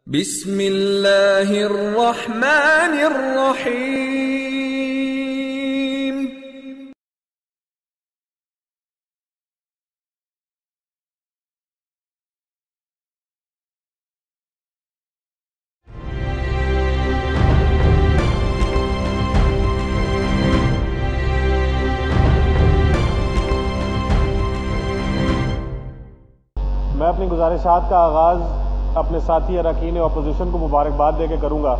بسم اللہ الرحمن الرحیم۔ میں اپنی گزارشات کا آغاز اپنے ساتھی اراکین اپوزیشن کو مبارکباد دے کے کروں گا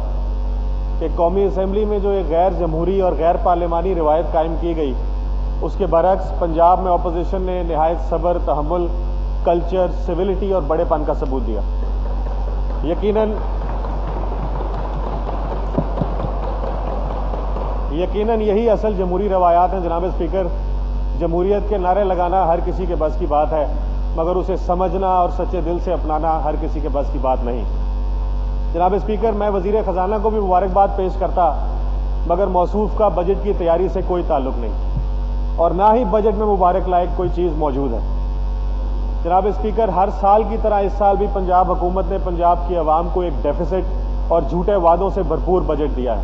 کہ قومی اسمبلی میں جو ایک غیر جمہوری اور غیر پارلیمانی روایت قائم کی گئی، اس کے برعکس پنجاب میں اپوزیشن نے نہایت صبر، تحمل، کلچر، سویلٹی اور بڑے پن کا ثبوت دیا۔ یقیناً یہی اصل جمہوری روایات ہیں جناب اسپیکر۔ جمہوریت کے نعرے لگانا ہر کسی کے بس کی بات ہے، مگر اسے سمجھنا اور سچے دل سے اپنانا ہر کسی کے بس کی بات نہیں۔ جناب اسپیکر، میں وزیر خزانہ کو بھی مبارکباد پیش کرتا، مگر موصوف کا بجٹ کی تیاری سے کوئی تعلق نہیں، اور نہ ہی بجٹ میں مبارک لائق کوئی چیز موجود ہے۔ جناب اسپیکر، ہر سال کی طرح اس سال بھی پنجاب حکومت نے پنجاب کی عوام کو ایک ڈیفیسٹ اور جھوٹے وعدوں سے بھرپور بجٹ دیا ہے۔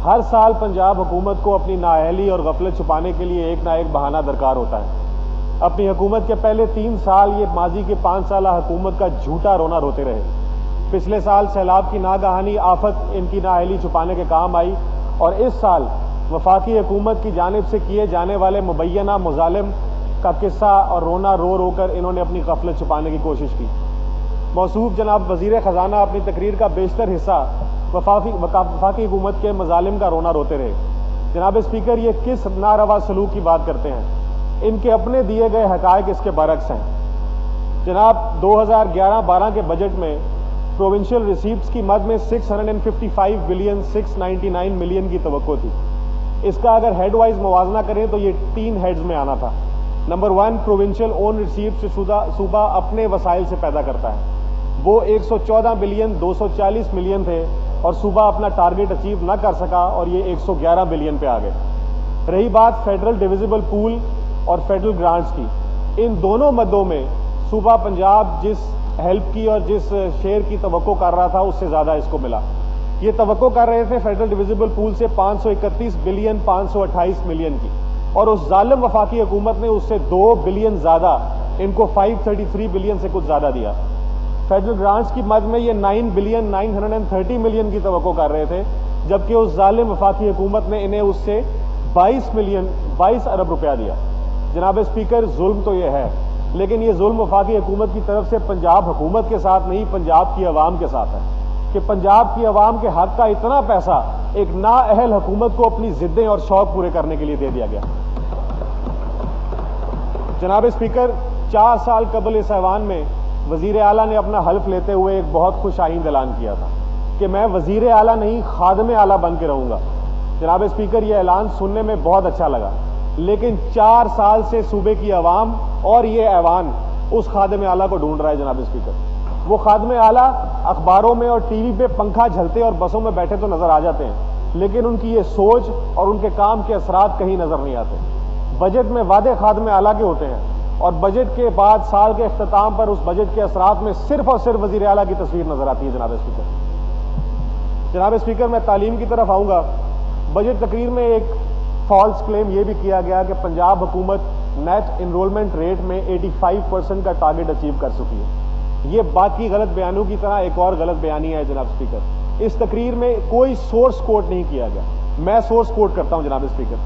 ہر سال پنجاب حکومت کو اپنی نااہلی اور غفلت چھپانے کے لیے ایک نہ ایک بہانہ درکار ہوتا ہے۔ اپنی حکومت کے پہلے 3 سال یہ ماضی کے 5 سالہ حکومت کا جھوٹا رونا روتے رہے۔ پچھلے سال سیلاب کی ناگہانی آفت ان کی نااہلی چھپانے کے کام آئی، اور اس سال وفاقی حکومت کی جانب سے کیے جانے والے مبینہ مظالم کا قصہ اور رونا رو رو کر انہوں نے اپنی غفلت چھپانے کی کوشش کی۔ موصوف جناب وزیر خزانہ اپنی تقریر کا بیشتر حصہ وفاقی حکومت کے مظالم کا رونا روتے رہے۔ جناب اسپیکر، یہ کس ناروا سلوک کی بات کرتے ہیں؟ ان کے اپنے دیے گئے حقائق اس کے برعکس ہیں۔ جناب 2011-12 کے بجٹ میں پروونشل ریسیپٹس کی مد میں 655 بلین 699 ملین کی توقع تھی۔ اس کا اگر ہیڈ وائز موازنہ کریں تو یہ 3 ہیڈز میں آنا تھا۔ نمبر 1، پروونشل اون ریسیپٹس صوبہ اپنے وسائل سے پیدا کرتا ہے، وہ 114 بلین 240 ملین تھے، اور صوبہ اپنا ٹارگٹ اچیو نہ کر سکا اور یہ 111 بلین پہ آ گئے۔ رہی بات فیڈرل ڈویزیبل پول اور فیڈرل گرانٹس کی، ان دونوں مدوں میں صوبہ پنجاب جس ہیلپ کی اور جس شیئر کی توقع کر رہا تھا اس سے زیادہ اس کو ملا۔ یہ توقع کر رہے تھے فیڈرل ڈویزیبل پول سے 531 بلین 528 ملین کی، اور اس ظالم وفاقی حکومت نے اس سے 2 بلین زیادہ، ان کو 533 بلین سے کچھ زیادہ دیا۔ فیڈرل گرانٹس کی مد میں یہ 9 بلین 930 ملین کی توقع کر رہے تھے، جبکہ اس ظالم وفاقی حکومت نے انہیں اس سے 22 ارب روپیہ دیا۔ جناب اسپیکر، ظلم تو یہ ہے، لیکن یہ ظلم وفاقی حکومت کی طرف سے پنجاب حکومت کے ساتھ نہیں، پنجاب کی عوام کے ساتھ ہے، کہ پنجاب کی عوام کے حق کا اتنا پیسہ ایک نااہل حکومت کو اپنی ضدیں اور شوق پورے کرنے کے لیے دے دیا گیا۔ جناب اسپیکر، 4 سال قبل اس ایوان میں وزیر اعلیٰ نے اپنا حلف لیتے ہوئے ایک بہت خوش آئند اعلان کیا تھا کہ میں وزیر اعلیٰ نہیں، خادم اعلیٰ بن کے رہوں گا۔ جناب اسپیکر، یہ اعلان سننے میں بہت اچھا لگا، لیکن 4 سال سے صوبے کی عوام اور یہ ایوان اس خادم اعلیٰ کو ڈھونڈ رہا ہے۔ جناب اسپیکر، وہ خادم اعلیٰ اخباروں میں اور ٹی وی پہ پنکھا جھلتے اور بسوں میں بیٹھے تو نظر آ جاتے ہیں، لیکن ان کی یہ سوچ اور ان کے کام کے اثرات کہیں نظر نہیں آتے۔ بجٹ میں وعدے خادم اعلیٰ کے ہوتے ہیں، اور بجٹ کے بعد سال کے اختتام پر اس بجٹ کے اثرات میں صرف اور صرف وزیر اعلیٰ کی تصویر نظر آتی ہے۔ جناب اسپیکر، میں تعلیم کی طرف آؤں گا۔ بجٹ تقریر میں ایک فالس کلیم یہ بھی کیا گیا کہ پنجاب حکومت نیٹ انرولمنٹ ریٹ میں 85% کا ٹارگٹ اچیو کر چکی ہے۔ یہ باقی غلط بیانوں کی طرح ایک اور غلط بیانی ہے۔ جناب اسپیکر، اس تقریر میں کوئی سورس کوٹ نہیں کیا گیا، میں سورس کوٹ کرتا ہوں۔ جناب اسپیکر،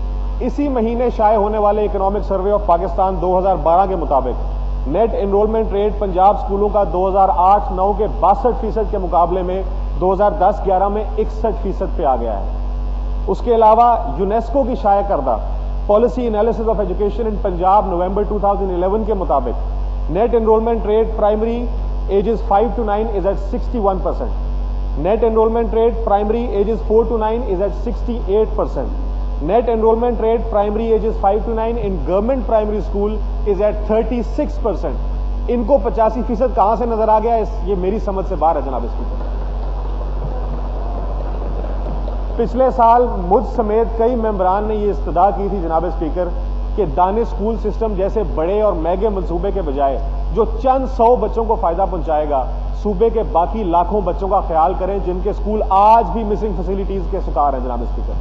اسی مہینے شائع ہونے والے اکنامک سروے آف پاکستان 2012 کے مطابق نیٹ انرولمنٹ ریٹ پنجاب اسکولوں کا 2008-9 کے 62% کے مقابلے میں 2010-11 میں 61% پہ آ گیا ہے۔ اس کے علاوہ یونیسکو کی شائع کردہ policy analysis of education in Punjab November 2011 کے مطابق net enrolment rate primary ages 5 to 9 is at 61%، net enrolment rate primary ages 4 to 9 is at 68%، net enrolment rate primary ages 5 to 9 in government primary school is at 36%۔ ان کو 85% کہاں سے نظر آ گیا؟ یہ میری سمجھ سے باہر ہے۔ جناب اسپیکر، پچھلے سال مجھ سمیت کئی ممبران نے یہ استدعا کی تھی جناب اسپیکر کہ دانش اسکول سسٹم جیسے بڑے اور مہنگے منصوبے کے بجائے جو چند 100 بچوں کو فائدہ پہنچائے گا، صوبے کے باقی لاکھوں بچوں کا خیال کریں جن کے اسکول آج بھی مسنگ فیسلٹیز کے شکار ہیں جناب speaker.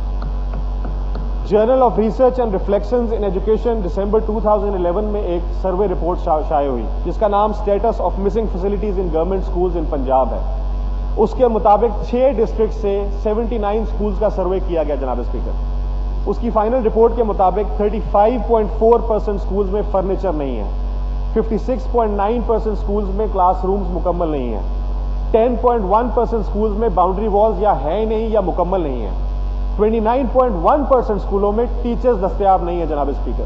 Journal of research and reflections in education December 2011 میں ایک سروے رپورٹ شائع ہوئی جس کا نام status of missing facilities in government schools in Punjab ہے۔ اس کے مطابق 6 ڈسٹرکٹ سے 79 اسکولز کا سروے کیا گیا جناب اسپیکر۔ اس کی فائنل رپورٹ کے مطابق 35.4% اسکولز میں فرنیچر نہیں ہے، 56.9% اسکولز میں کلاس رومز مکمل نہیں ہیں، 10.1% اسکولز میں باؤنڈری والز یا ہے نہیں یا مکمل نہیں ہیں، 29.1% اسکولوں میں ٹیچرز دستیاب نہیں ہیں جناب اسپیکر۔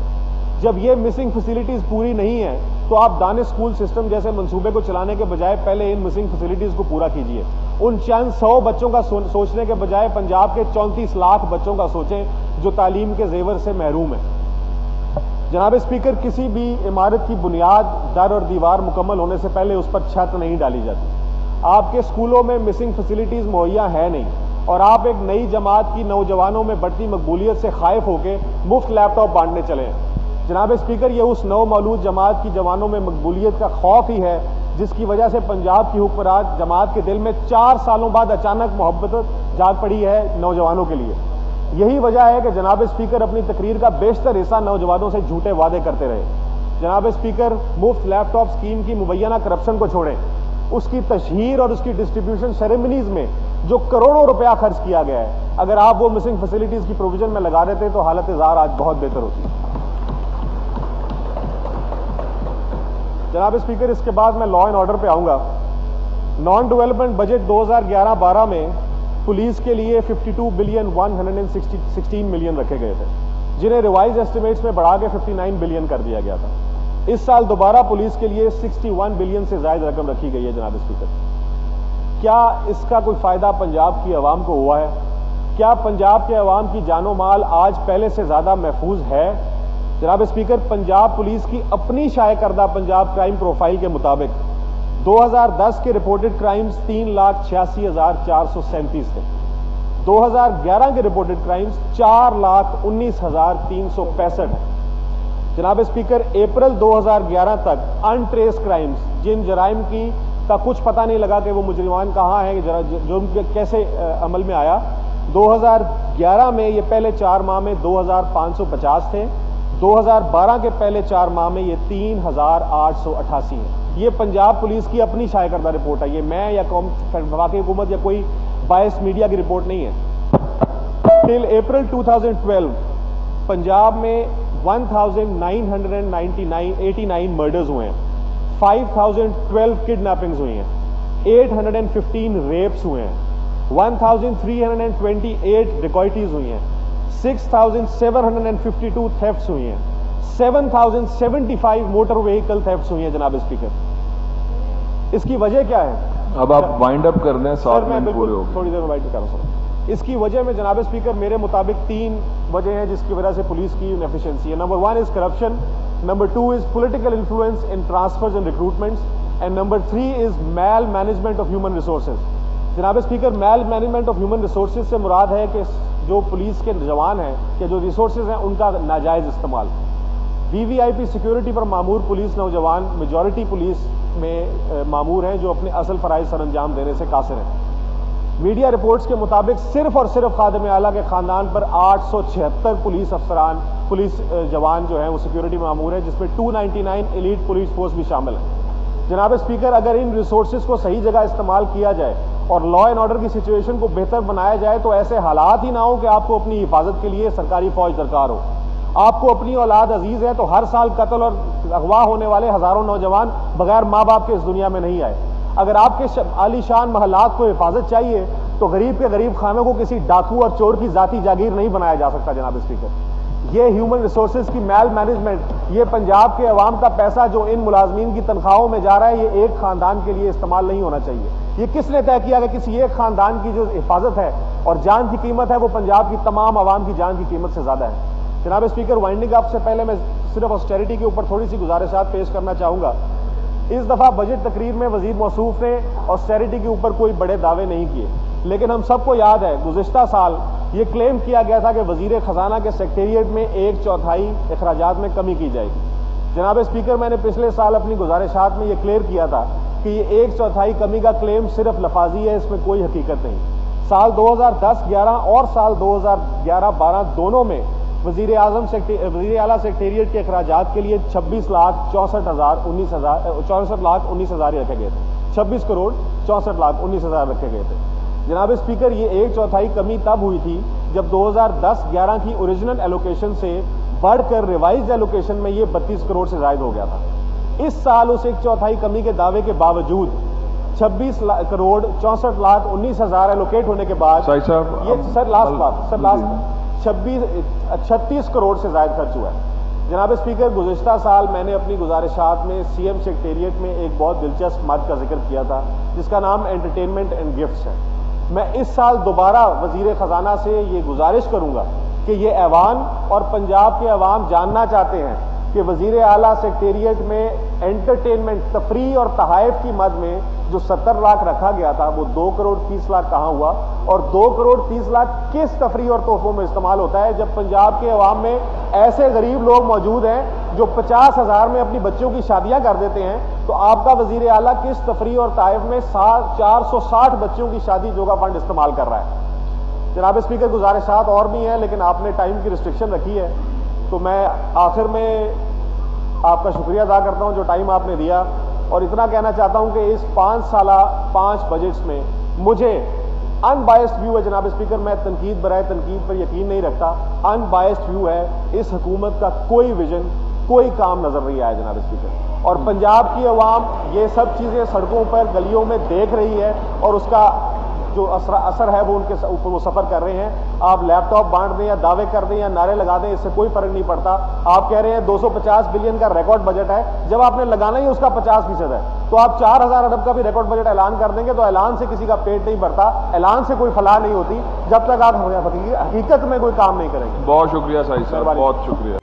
جب یہ مسنگ فیسلٹیز پوری نہیں ہیں تو آپ دانش اسکول سسٹم جیسے منصوبے کو چلانے کے بجائے پہلے ان مسنگ فیسلٹیز کو پورا کیجیے۔ ان چند 100 بچوں کا سوچنے کے بجائے پنجاب کے 34 لاکھ بچوں کا سوچیں جو تعلیم کے زیور سے محروم ہیں۔ جناب اسپیکر، کسی بھی عمارت کی بنیاد، در اور دیوار مکمل ہونے سے پہلے اس پر چھت نہیں ڈالی جاتی۔ آپ کے اسکولوں میں مسنگ فیسلٹیز مہیا ہے نہیں اور آپ ایک نئی جماعت کی نوجوانوں میں بڑھتی مقبولیت سے خائف ہو کے مفت لیپ ٹاپ بانٹنے چلے ہیں۔ جناب اسپیکر، یہ اس نو مولود جماعت کی جوانوں میں مقبولیت کا خوف ہی ہے جس کی وجہ سے پنجاب کی حکمران جماعت کے دل میں 4 سالوں بعد اچانک محبت جاگ پڑی ہے نوجوانوں کے لیے۔ یہی وجہ ہے کہ جناب اسپیکر اپنی تقریر کا بیشتر حصہ نوجوانوں سے جھوٹے وعدے کرتے رہے۔ جناب اسپیکر، مفت لیپ ٹاپ اسکیم کی مبینہ کرپشن کو چھوڑیں، اس کی تشہیر اور اس کی ڈسٹریبیوشن سیریمنیز میں جو کروڑوں روپیہ خرچ کیا گیا ہے، اگر آپ وہ مسنگ فیسلٹیز کی پروویژن میں لگا دیتے تو حالت زار آج بہت بہتر ہوتی۔ جناب اسپیکر، اس کے بعد میں لا اینڈ آرڈر پہ آؤں گا۔ نان ڈیولپمنٹ بجٹ 2011-12 میں پولیس کے لیے 52 بلین 116 ملین رکھے گئے تھے، جنہیں ریوائز ایسٹیمیٹس میں بڑھا کے 59 بلین کر دیا گیا تھا۔ اس سال دوبارہ پولیس کے لیے 61 بلین سے زائد رقم رکھی گئی ہے جناب اسپیکر۔ کیا اس کا کوئی فائدہ پنجاب کی عوام کو ہوا ہے؟ کیا پنجاب کے عوام کی جان و مال آج پہلے سے زیادہ محفوظ ہے؟ جناب اسپیکر، پنجاب پولیس کی اپنی شائع کردہ پنجاب کرائم پروفائل کے مطابق 2010 کے رپورٹڈ کرائمز 3,86,437 تھے، 2011 کے رپورٹڈ کرائمز 4,19,365 ہیں۔ جناب اسپیکر، اپریل 2011 تک ان ٹریس کرائمز، جن جرائم کی کا کچھ پتہ نہیں لگا کہ وہ مجرمان کہاں ہیں، جرم کیسے عمل میں آیا، 2011 میں یہ پہلے 4 ماہ میں 2,550 تھے، 2012 کے پہلے 4 ماہ میں یہ 3,888 ہیں۔ یہ پنجاب پولیس کی اپنی شائع کردہ رپورٹ ہے، یہ میں یا وفاقی حکومت یا کوئی بائس میڈیا کی رپورٹ نہیں ہے۔ ٹل اپریل 2012 پنجاب میں 1,989 مرڈرز ہوئے ہیں، 5,012 کڈنیپنگز ہوئی ہیں، 815 ریپس ہوئے ہیں، 1,328 ڈکوئٹیز ہوئی ہیں، 6,752 تھیفٹس ہوئی ہیں، 7,075 موٹر وہیکل تھیفٹس ہوئی ہیں جناب اسپیکر۔ اس کی وجہ کیا ہے؟ اب آپ وائنڈ اپ کر دیں، 7 منٹ پورے ہو گئے۔ تھوڑی دیر میں وائنڈ اپ کر رہا ہوں۔ اس کی وجہ میں جناب اسپیکر میرے مطابق 3 وجہ ہیں جس کی وجہ سے پولیس کی انیفیشنسی ہے۔ Number 1 is corruption, number 2 is political influence in transfers and recruitments, and number 3 is mal management of human resources. جناب speaker, mal management of human resources سے مراد ہے کہ جو پولیس کے جوان ہیں کہ جو ریسورسز ہیں ان کا ناجائز استعمال۔ VVIP سیکیورٹی پر معمور پولیس نوجوان میجورٹی پولیس میں معمور ہیں جو اپنے اصل فرائض سر انجام دینے سے قاصر ہیں۔ میڈیا رپورٹس کے مطابق صرف اور صرف خادم اعلیٰ کے خاندان پر 876 پولیس جوان جو ہیں وہ سیکیورٹی میں معمور ہیں، جس میں 299 ایلیٹ پولیس فورس بھی شامل ہیں۔ جناب اسپیکر، اگر ان ریسورسز کو صحیح جگہ استعمال کیا جائے اور لا اینڈ آرڈر کی سچویشن کو بہتر بنایا جائے تو ایسے حالات ہی نہ ہوں کہ آپ کو اپنی حفاظت کے لیے سرکاری فوج درکار ہو۔ آپ کو اپنی اولاد عزیز ہے تو ہر سال قتل اور اغوا ہونے والے ہزاروں نوجوان بغیر ماں باپ کے اس دنیا میں نہیں آئے۔ اگر آپ کے عالی شان محلات کو حفاظت چاہیے تو غریب کے غریب خانوں کو کسی ڈاکو اور چور کی ذاتی جاگیر نہیں بنایا جا سکتا جناب اسپیکر۔ یہ ہیومن ریسورسز کی میل مینجمنٹ، یہ پنجاب کے عوام کا پیسہ جو ان ملازمین کی تنخواہوں میں جا رہا ہے، یہ ایک خاندان کے لیے استعمال نہیں ہونا چاہیے۔ یہ کس نے طے کیا کہ کسی ایک خاندان کی جو حفاظت ہے اور جان کی قیمت ہے وہ پنجاب کی تمام عوام کی جان کی قیمت سے زیادہ ہے؟ جناب اسپیکر، وائنڈنگ اپ سے پہلے میں صرف آسٹیریٹی کے اوپر تھوڑی سی گزارشات پیش کرنا چاہوں گا۔ اس دفعہ بجٹ تقریر میں وزیر موصوف نے آسٹیریٹی کے اوپر کوئی بڑے دعوے نہیں کیے، لیکن ہم سب کو یاد ہے گزشتہ سال یہ کلیم کیا گیا تھا کہ وزیر خزانہ کے سیکریٹریٹ میں 1/4 اخراجات میں کمی کی جائے گی۔ جناب اسپیکر، میں نے پچھلے سال اپنی گزارشات میں یہ کلیئر کیا تھا کہ یہ 1/4 کمی کا کلیم صرف لفاظی ہے، اس میں کوئی حقیقت نہیں۔ سال 2010-11 اور سال 2011-12 دونوں میں وزیر اعلیٰ سیکریٹریٹ کے اخراجات کے لیے 26,64,19,000 رکھے گئے تھے، 26,64,19,000 رکھے گئے تھے۔ جناب اسپیکر، یہ 1/4 کمی تب ہوئی تھی جب 2010-11 کی اوریجنل ایلوکیشن سے بڑھ کر ریوائزڈ ایلوکیشن میں یہ 32 کروڑ سے زائد ہو گیا تھا۔ اس سال اس 1/4 کمی کے دعوے کے باوجود 26,64,19,000 ایلوکیٹ ہونے کے بعد یہ لاسٹ 36 کروڑ سے زائد خرچ ہوا ہے۔ جناب اسپیکر، گزشتہ سال میں نے اپنی گزارشات میں سی ایم سیکریٹریٹ میں ایک بہت دلچسپ مد کا ذکر کیا تھا جس کا نام انٹرٹینمنٹ اینڈ گفٹس ہے۔ میں اس سال دوبارہ وزیر خزانہ سے یہ گزارش کروں گا کہ یہ ایوان اور پنجاب کے عوام جاننا چاہتے ہیں کہ وزیر اعلیٰ سیکریٹریٹ میں انٹرٹینمنٹ، تفریح اور تحائف کی مد میں جو 70 لاکھ رکھا گیا تھا وہ 2 کروڑ 30 لاکھ کہاں ہوا، اور 2 کروڑ 30 لاکھ کس تفریح اور تحفوں میں استعمال ہوتا ہے، جب پنجاب کے عوام میں ایسے غریب لوگ موجود ہیں جو 50,000 میں اپنی بچوں کی شادیاں کر دیتے ہیں، تو آپ کا وزیر اعلیٰ کس تفریح اور تحائف میں 460 بچوں کی شادی جو کا فنڈ استعمال کر رہا ہے۔ جناب اسپیکر، گزارشات اور بھی ہیں لیکن آپ نے ٹائم کی ریسٹرکشن رکھی ہے، تو میں آخر میں آپ کا شکریہ ادا کرتا ہوں جو ٹائم آپ نے دیا، اور اتنا کہنا چاہتا ہوں کہ اس 5 سالہ 5 بجٹس میں مجھے ان بائسڈ ویو ہے جناب اسپیکر، میں تنقید برائے تنقید پر یقین نہیں رکھتا، ان بائسڈ ویو ہے، اس حکومت کا کوئی ویژن، کوئی کام نظر نہیں آیا جناب اسپیکر، اور پنجاب کی عوام یہ سب چیزیں سڑکوں پر گلیوں میں دیکھ رہی ہے اور اس کا جو اثر ہے وہ ان کے اوپر وہ سفر کر رہے ہیں۔ آپ لیپ ٹاپ بانٹ دیں یا دعوے کر دیں یا نعرے لگا دیں، اس سے کوئی فرق نہیں پڑتا۔ آپ کہہ رہے ہیں 250 بلین کا ریکارڈ بجٹ ہے، جب آپ نے لگانا ہی اس کا 50% ہے، تو آپ 4,000 ارب کا بھی ریکارڈ بجٹ اعلان کر دیں گے تو اعلان سے کسی کا پیٹ نہیں بھرتا، اعلان سے کوئی فلاح نہیں ہوتی جب تک آپ حقیقت میں کوئی کام نہیں کریں گے۔ بہت شکریہ سائی صاحب، بہت شکریہ۔